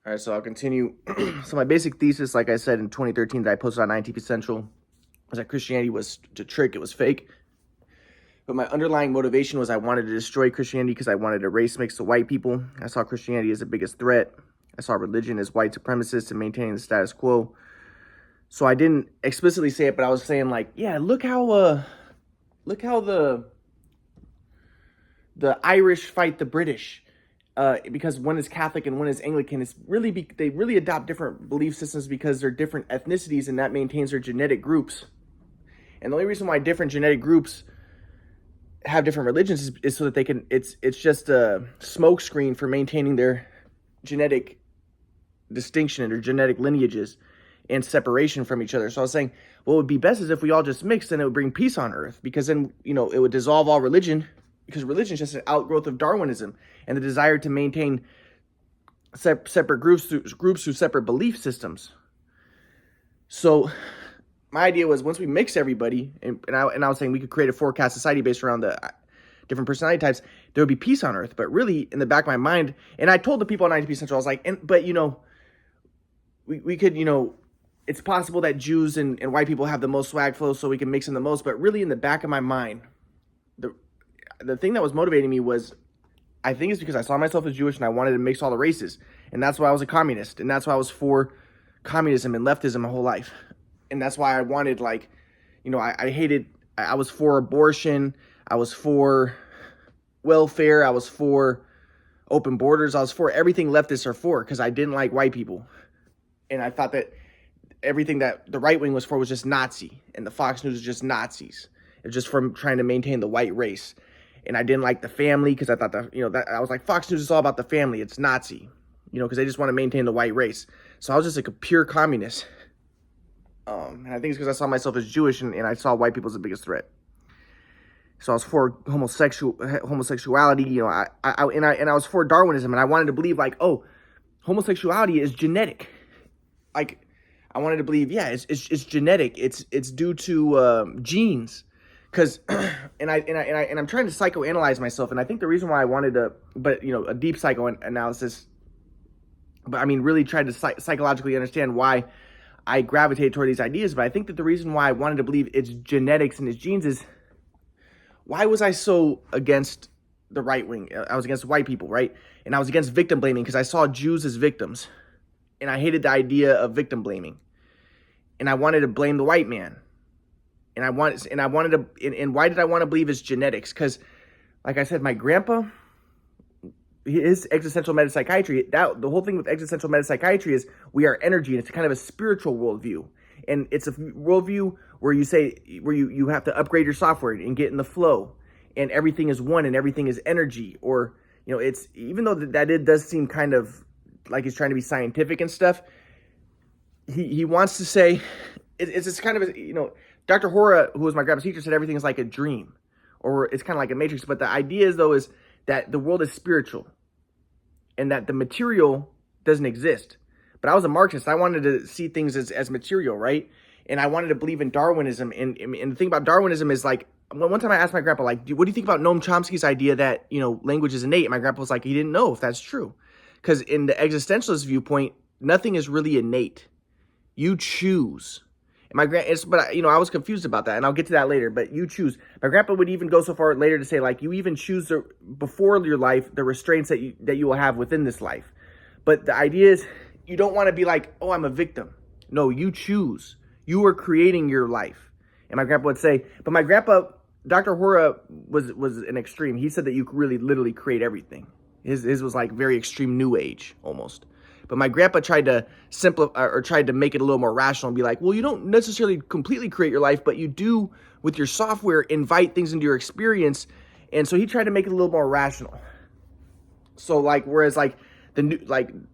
All right, so I'll continue. So my basic thesis, like I said in 2013 that I posted on INTP Central, was that Christianity was a trick, it was fake. But my underlying motivation was I wanted to destroy Christianity because I wanted to race mix the white people. I saw Christianity as the biggest threat. I saw religion as white supremacist and maintaining the status quo. So I didn't explicitly say it, but I was saying like, yeah, look how the Irish fight the British. Because one is Catholic and one is Anglican, they really adopt different belief systems because they're different ethnicities, and that maintains their genetic groups. And the only reason why different genetic groups have different religions is so that they can. It's just a smokescreen for maintaining their genetic distinction and their genetic lineages and separation from each other. So I was saying, what would be best is if we all just mixed, and it would bring peace on Earth, because then it would dissolve all religion. Because religion is just an outgrowth of Darwinism and the desire to maintain separate groups through separate belief systems. So my idea was, once we mix everybody, and I was saying we could create a forecast society based around the different personality types, there would be peace on Earth. But really, in the back of my mind, and I told the people on INTP Central, I was like, but we could, it's possible that Jews and white people have the most swag flow, so we can mix them the most. But really, in the back of my mind, the thing that was motivating me was, I think it's because I saw myself as Jewish and I wanted to mix all the races. And that's why I was a communist. And that's why I was for communism and leftism my whole life. And that's why I wanted, I was for abortion. I was for welfare. I was for open borders. I was for everything leftists are for, because I didn't like white people. And I thought that everything that the right wing was for was just Nazi. And the Fox News was just Nazis. It was just from trying to maintain the white race. And I didn't like the family, because I thought that I was like, Fox News is all about the family. It's Nazi, because they just want to maintain the white race. So I was just like a pure communist. And I think it's because I saw myself as Jewish, and I saw white people as the biggest threat. So I was for homosexuality, and I was for Darwinism, and I wanted to believe homosexuality is genetic. Like, I wanted to believe, yeah, it's genetic. It's due to genes. Because, and I'm trying to psychoanalyze myself, and I think the reason why I wanted a deep psychoanalysis, but I mean, really tried to psychologically understand why I gravitated toward these ideas. But I think that the reason why I wanted to believe it's genetics and it's genes is, why was I so against the right wing? I was against white people, right? And I was against victim blaming because I saw Jews as victims, and I hated the idea of victim blaming, and I wanted to blame the white man. And why did I want to believe it's genetics? Because, like I said, my grandpa, his existential metapsychiatry, the whole thing with existential metapsychiatry is we are energy, and it's kind of a spiritual worldview. And it's a worldview where you have to upgrade your software and get in the flow, and everything is one and everything is energy. Or, it's, even though it does seem kind of like he's trying to be scientific and stuff, he wants to say, it's just kind of, Dr. Hora, who was my grandpa's teacher, said everything is like a dream, or it's kind of like a matrix. But the idea is that the world is spiritual, and that the material doesn't exist. But I was a Marxist. I wanted to see things as material, right? And I wanted to believe in Darwinism. And the thing about Darwinism is, like, one time I asked my grandpa, like, what do you think about Noam Chomsky's idea that, language is innate? And my grandpa was like, he didn't know if that's true. Because in the existentialist viewpoint, nothing is really innate. You choose. I was confused about that, and I'll get to that later. But you choose. My grandpa would even go so far later to say, like, you even choose before your life the restraints that you will have within this life. But the idea is, you don't want to be like, oh, I'm a victim. No, you choose. You are creating your life. And my grandpa would say, but my grandpa, Dr. Hora, was an extreme. He said that you really literally create everything. His was like very extreme New Age almost. But my grandpa tried to simplify, or tried to make it a little more rational and be like, well, you don't necessarily completely create your life, but you do, with your software, invite things into your experience. And so he tried to make it a little more rational. So whereas the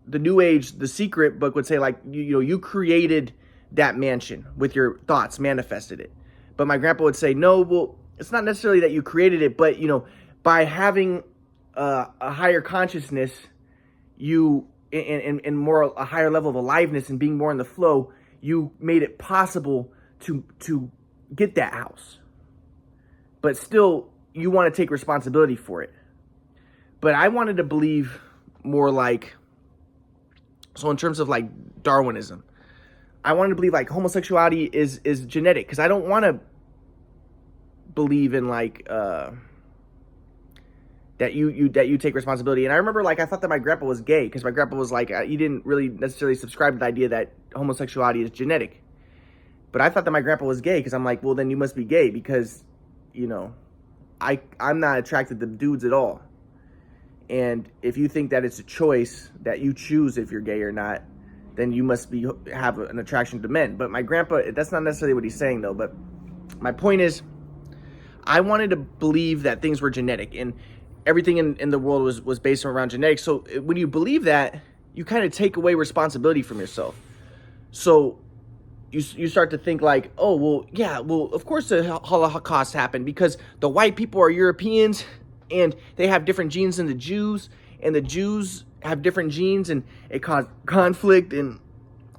New Age, The Secret book would say, you created that mansion with your thoughts, manifested it. But my grandpa would say, no, well, it's not necessarily that you created it, but by having a higher consciousness, you and more a higher level of aliveness and being more in the flow, you made it possible to get that house. But still, you want to take responsibility for it. But I wanted to believe more like So in terms of like Darwinism, I wanted to believe like homosexuality is genetic, because I don't want to believe in like that you take responsibility. And I remember like I thought that my grandpa was gay, because my grandpa was like he didn't really necessarily subscribe to the idea that homosexuality is genetic. But I thought that my grandpa was gay, because I'm like, well, then you must be gay, because I'm not attracted to dudes at all. And if you think that it's a choice that you choose if you're gay or not, then you must have an attraction to men. But my grandpa, that's not necessarily what he's saying though. But my point is, I wanted to believe that things were genetic, and everything in the world was based around genetics. So when you believe that, you kind of take away responsibility from yourself. So you start to think like, oh, well, yeah, well, of course the Holocaust happened because the white people are Europeans and they have different genes than the Jews, and the Jews have different genes, and it caused conflict, and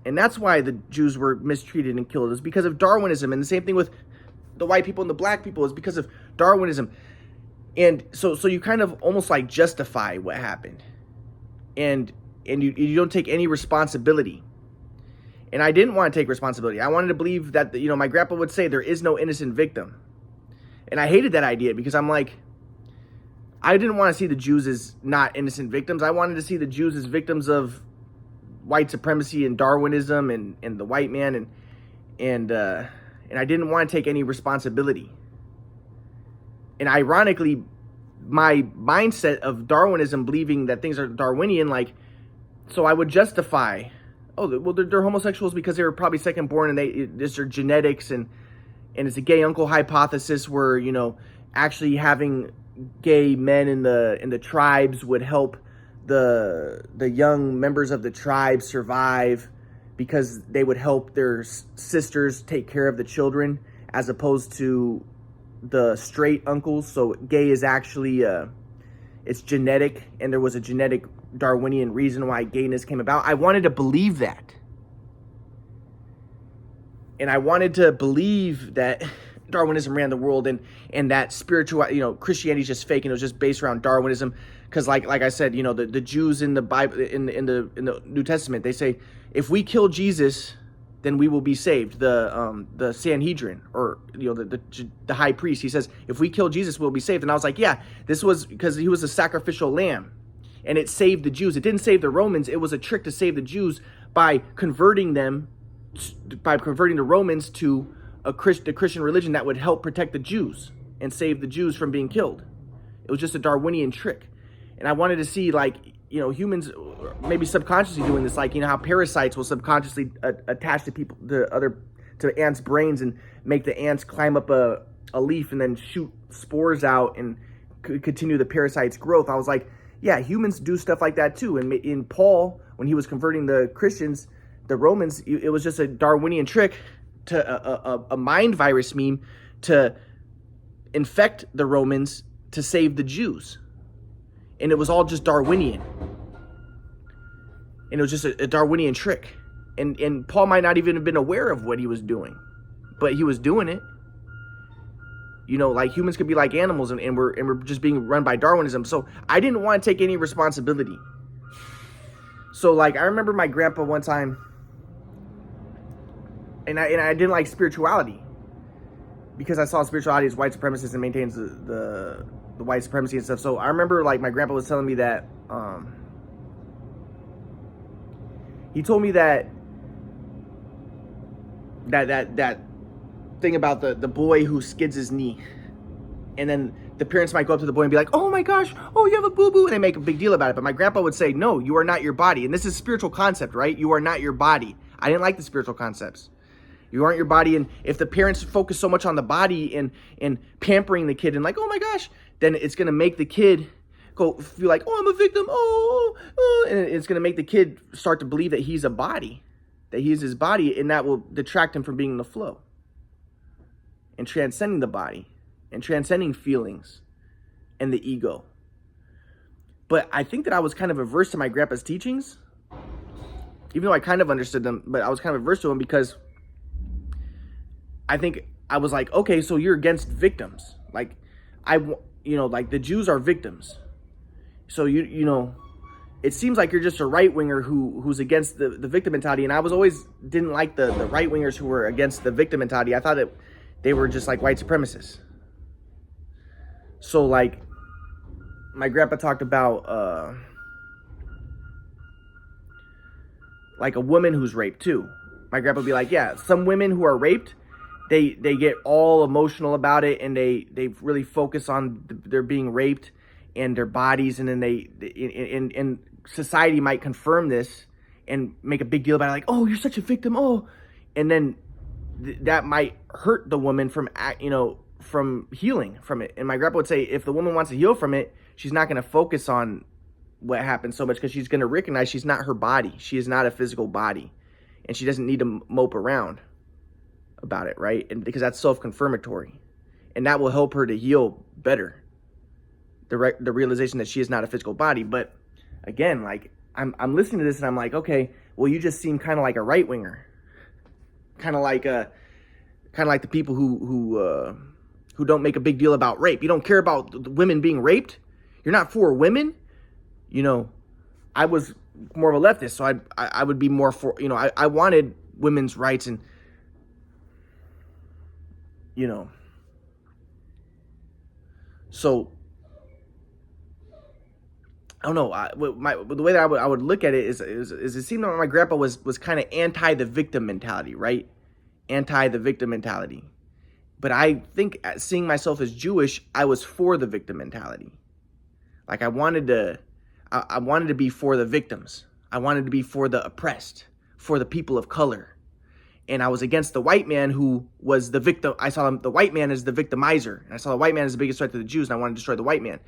that's why the Jews were mistreated and killed. It's because of Darwinism. And the same thing with the white people and the black people is because of Darwinism. And so you kind of almost like justify what happened, and you don't take any responsibility. And I didn't want to take responsibility. I wanted to believe that my grandpa would say there is no innocent victim, and I hated that idea, because I'm like, I didn't want to see the Jews as not innocent victims. I wanted to see the Jews as victims of white supremacy and Darwinism and the white man, and I didn't want to take any responsibility. And ironically, my mindset of Darwinism, believing that things are Darwinian, like, so I would justify, oh, well, they're homosexuals because they were probably second born, and this are genetics, and it's a gay uncle hypothesis where, actually having gay men in the tribes would help the young members of the tribe survive, because they would help their sisters take care of the children, as opposed to the straight uncles. So gay is actually it's genetic, and there was a genetic Darwinian reason why gayness came about. I wanted to believe that, and I wanted to believe that Darwinism ran the world, and that spiritual, Christianity is just fake, and it was just based around Darwinism. Because like I said, the Jews in the Bible, in the New Testament, they say, if we kill Jesus, then we will be saved. The Sanhedrin, or the high priest, he says, if we kill Jesus, we'll be saved. And I was like, yeah, this was because he was a sacrificial lamb, and it saved the Jews. It didn't save the Romans. It was a trick to save the Jews by converting the Romans to the Christian religion that would help protect the Jews and save the Jews from being killed. It was just a Darwinian trick. And I wanted to see, like, humans maybe subconsciously doing this, like, how parasites will subconsciously attach to ants' brains and make the ants climb up a leaf and then shoot spores out and continue the parasite's growth. I was like, yeah, humans do stuff like that too. And in Paul, when he was converting the Christians, the Romans, it was just a Darwinian trick, to a mind virus meme, to infect the Romans to save the Jews. And it was all just Darwinian. And it was just a Darwinian trick. And Paul might not even have been aware of what he was doing, but he was doing it. Like humans could be like animals, and we're just being run by Darwinism. So I didn't want to take any responsibility. So like I remember my grandpa one time, and I didn't like spirituality, because I saw spirituality as white supremacist and maintains the white supremacy and stuff. So I remember like my grandpa was telling me that he told me that thing about the boy who skids his knee, and then the parents might go up to the boy and be like, oh my gosh, oh, you have a boo-boo, and they make a big deal about it. But my grandpa would say, no, you are not your body. And this is a spiritual concept, right? You are not your body. I didn't like the spiritual concepts. You aren't your body. And if the parents focus so much on the body and pampering the kid and like, oh my gosh, then it's going to make the kid feel like, oh, I'm a victim. Oh, and it's going to make the kid start to believe that he's a body, that he is his body. And that will detract him from being in the flow and transcending the body and transcending feelings and the ego. But I think that I was kind of averse to my grandpa's teachings, even though I kind of understood them, but I was kind of averse to them because I think I was like, okay, so you're against victims. Like, like the Jews are victims. So, it seems like you're just a right winger who's against the victim mentality. And I was always didn't like the right wingers who were against the victim mentality. I thought that they were just like white supremacists. So like my grandpa talked about like a woman who's raped too. My grandpa would be like, yeah, some women who are raped, they get all emotional about it, and they really focus on their being raped and their bodies, and then and society might confirm this and make a big deal about it, like, oh, you're such a victim, oh, and then that might hurt the woman from from healing from it. And my grandpa would say, if the woman wants to heal from it, she's not going to focus on what happened so much, because she's going to recognize she's not her body. She is not a physical body, and she doesn't need to mope around about it, right? And because that's self-confirmatory, and that will help her to heal better. The realization that she is not a physical body. But again, like I'm listening to this and I'm like, okay, well, you just seem kind of like a right winger, kind of like the people who don't make a big deal about rape. You don't care about the women being raped. You're not for women. You know, I was more of a leftist, so I would be more for, you know, I wanted women's rights, and you know, so I don't know. The way that I would look at it is it seemed like my grandpa was kind of anti the victim mentality, right? Anti the victim mentality. But I think, seeing myself as Jewish, I was for the victim mentality. Like I wanted to be for the victims. I wanted to be for the oppressed, for the people of color. And I was against the white man who was the victim. I saw the white man as the victimizer, and I saw the white man as the biggest threat to the Jews, and I wanted to destroy the white man.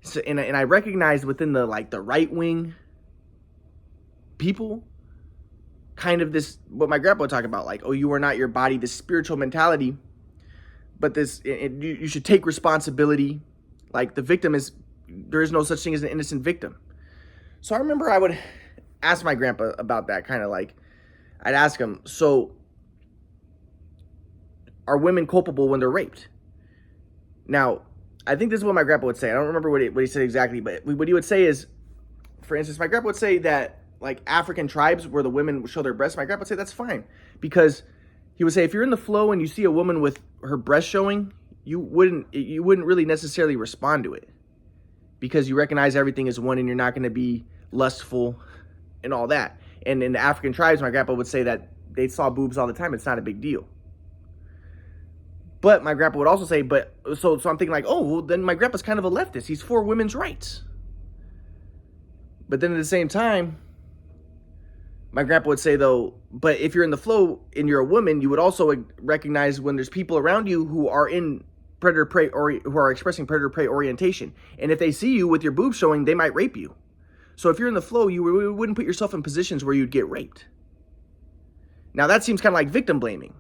So, and I recognized within the right wing people, kind of this, what my grandpa would talk about, like, oh, you are not your body, this spiritual mentality, but you should take responsibility. Like there is no such thing as an innocent victim. So I remember I would ask my grandpa about that, kind of like, I'd ask him, so are women culpable when they're raped? Now, I think this is what my grandpa would say. I don't remember what he said exactly, but what he would say is, for instance, my grandpa would say that like African tribes where the women show their breasts, my grandpa would say that's fine, because he would say if you're in the flow and you see a woman with her breast showing, you wouldn't really necessarily respond to it, because you recognize everything is one and you're not going to be lustful and all that. And in the African tribes, my grandpa would say that they saw boobs all the time. It's not a big deal. But my grandpa would also say, so I'm thinking like, oh, well, then my grandpa's kind of a leftist. He's for women's rights. But then at the same time, my grandpa would say, though, but if you're in the flow and you're a woman, you would also recognize when there's people around you who are in predator-prey, or who are expressing predator-prey orientation. And if they see you with your boobs showing, they might rape you. So if you're in the flow, you wouldn't put yourself in positions where you'd get raped. Now, that seems kind of like victim blaming.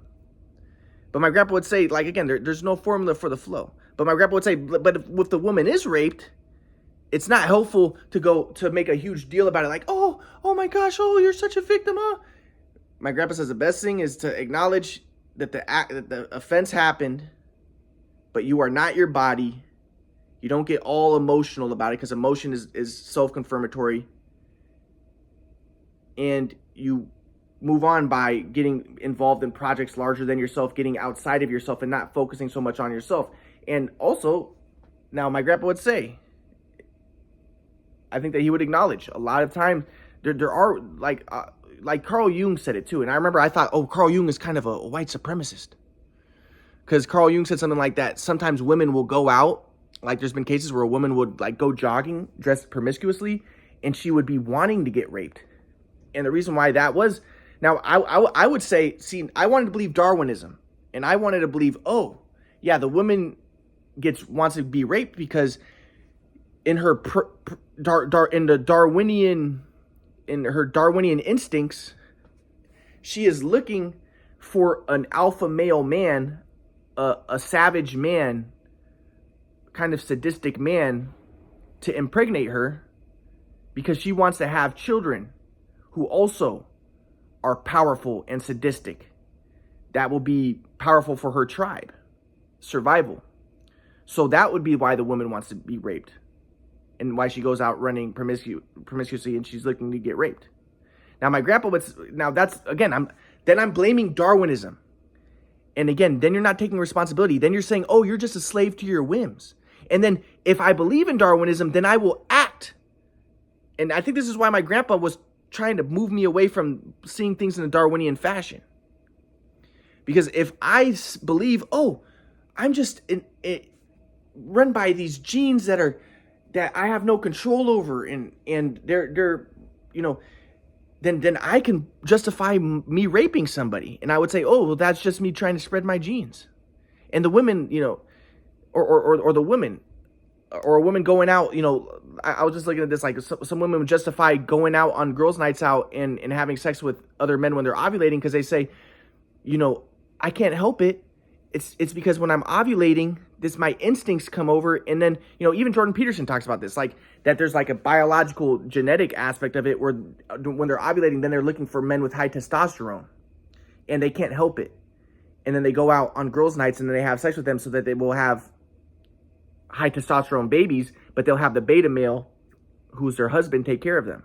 But my grandpa would say, like, again, there's no formula for the flow. But my grandpa would say, but if the woman is raped, it's not helpful to make a huge deal about it. Like, oh my gosh, oh, you're such a victim, huh? My grandpa says the best thing is to acknowledge that the offense happened, but you are not your body. You don't get all emotional about it, because emotion is self-confirmatory. And you move on by getting involved in projects larger than yourself, getting outside of yourself and not focusing so much on yourself. And also, now my grandpa would say, I think that he would acknowledge a lot of time there are like Carl Jung said it too. And I remember I thought, oh, Carl Jung is kind of a white supremacist, because Carl Jung said something like that. Sometimes women will go out, like there's been cases where a woman would like go jogging dressed promiscuously, and she would be wanting to get raped. And the reason why that was, now I would say, see, I wanted to believe Darwinism, and I wanted to believe, oh yeah, the woman wants to be raped because in her Darwinian instincts, she is looking for an alpha male man, a savage man, kind of sadistic man, to impregnate her, because she wants to have children who also are powerful and sadistic. That will be powerful for her tribe, survival. So that would be why the woman wants to be raped. and why she goes out running promiscuously and she's looking to get raped. Now my grandpa would, now that's, again, I'm blaming Darwinism. And again, then you're not taking responsibility. Then you're saying, oh, you're just a slave to your whims. And then if I believe in Darwinism, then I will act. And I think this is why my grandpa was trying to move me away from seeing things in a Darwinian fashion. Because if I believe, oh, I'm just run by these genes that I have no control over, and they're then I can justify me raping somebody, and I would say, oh, well, that's just me trying to spread my genes. And the women, or the women, or a woman going out, I was just looking at this, like some women would justify going out on girls' nights out and having sex with other men when they're ovulating because they say, I can't help it. It's because when I'm ovulating, my instincts come over, and then, even Jordan Peterson talks about this, like that there's like a biological genetic aspect of it where when they're ovulating, then they're looking for men with high testosterone, and they can't help it. And then they go out on girls' nights and then they have sex with them so that they will have high testosterone babies, but they'll have the beta male, who's their husband, take care of them,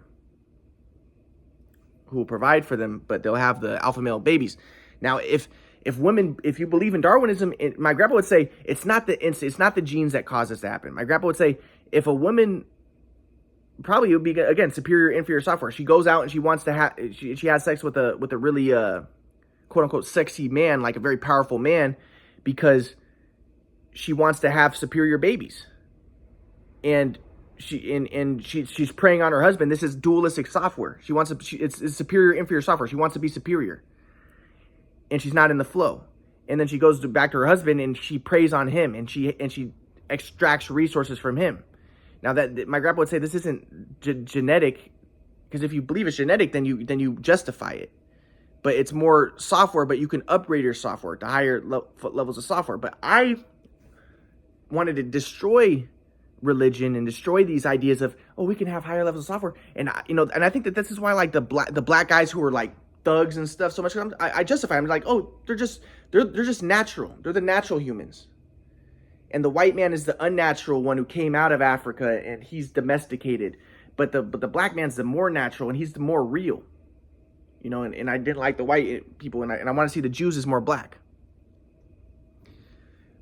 who will provide for them, but they'll have the alpha male babies. Now, if you believe in Darwinism, my grandpa would say it's not the genes that cause this to happen. My grandpa would say if a woman, probably it would be, again, superior inferior software. She goes out and she wants to have, she has sex with a really quote unquote sexy man, like a very powerful man, because she wants to have superior babies, and she's preying on her husband. This is dualistic software. It's superior inferior software. She wants to be superior, and she's not in the flow. And then she goes back to her husband and she preys on him, and she extracts resources from him. Now that my grandpa would say this isn't genetic, because if you believe it's genetic, then you justify it. But it's more software, but you can upgrade your software to higher levels of software. But I wanted to destroy religion and destroy these ideas of, oh, we can have higher levels of software. And I think that this is why, like, the black guys who are like thugs and stuff so much, I justify them. Like, oh, they're just natural. They're the natural humans. And the white man is the unnatural one who came out of Africa and he's domesticated. But the black man's the more natural and he's the more real. And I didn't like the white people, and I want to see the Jews as more black.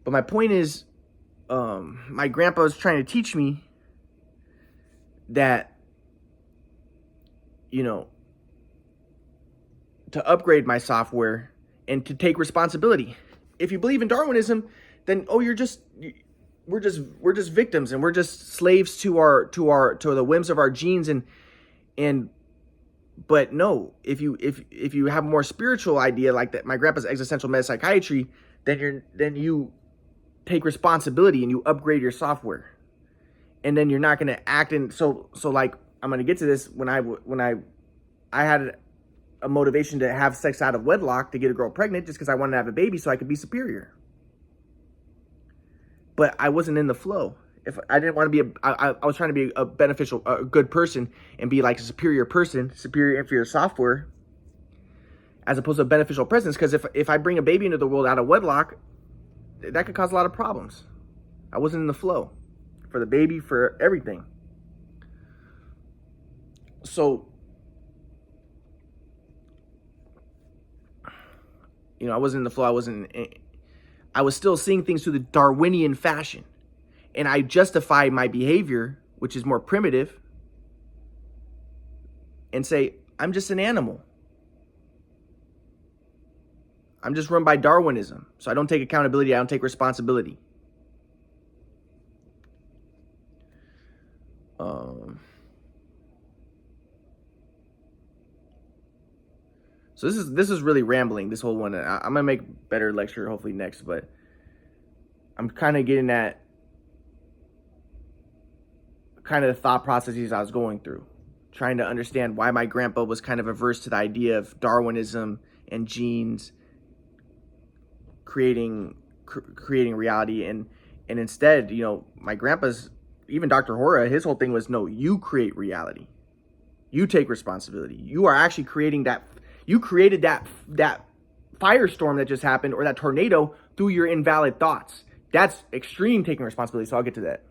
But my point is, my grandpa was trying to teach me that, to upgrade my software and to take responsibility. If you believe in Darwinism, then, oh, we're just victims, and we're just slaves to the whims of our genes, but no, if you have a more spiritual idea like that, my grandpa's existential metapsychiatry, then you take responsibility and you upgrade your software, and then you're not going to act in. So like, I'm going to get to this. When I had a motivation to have sex out of wedlock to get a girl pregnant just because I wanted to have a baby so I could be superior, but I wasn't in the flow. If I didn't want to be I was trying to be a beneficial, a good person and be like a superior person, superior inferior software, as opposed to a beneficial presence. Because if I bring a baby into the world out of wedlock, that could cause a lot of problems. I wasn't in the flow for the baby, for everything. So, I wasn't in the flow. I was still seeing things through the Darwinian fashion. And I justify my behavior, which is more primitive, and say, I'm just an animal. I'm just run by Darwinism. So I don't take accountability. I don't take responsibility. So this is really rambling, this whole one. I'm going to make a better lecture hopefully next, but I'm kind of getting at kind of the thought processes I was going through, trying to understand why my grandpa was kind of averse to the idea of Darwinism and genes creating reality, and instead, my grandpa's, even Dr. Hora, his whole thing was, no, you create reality, you take responsibility, you are actually creating that, you created that firestorm that just happened, or that tornado, through your invalid thoughts. That's extreme taking responsibility. So I'll get to that.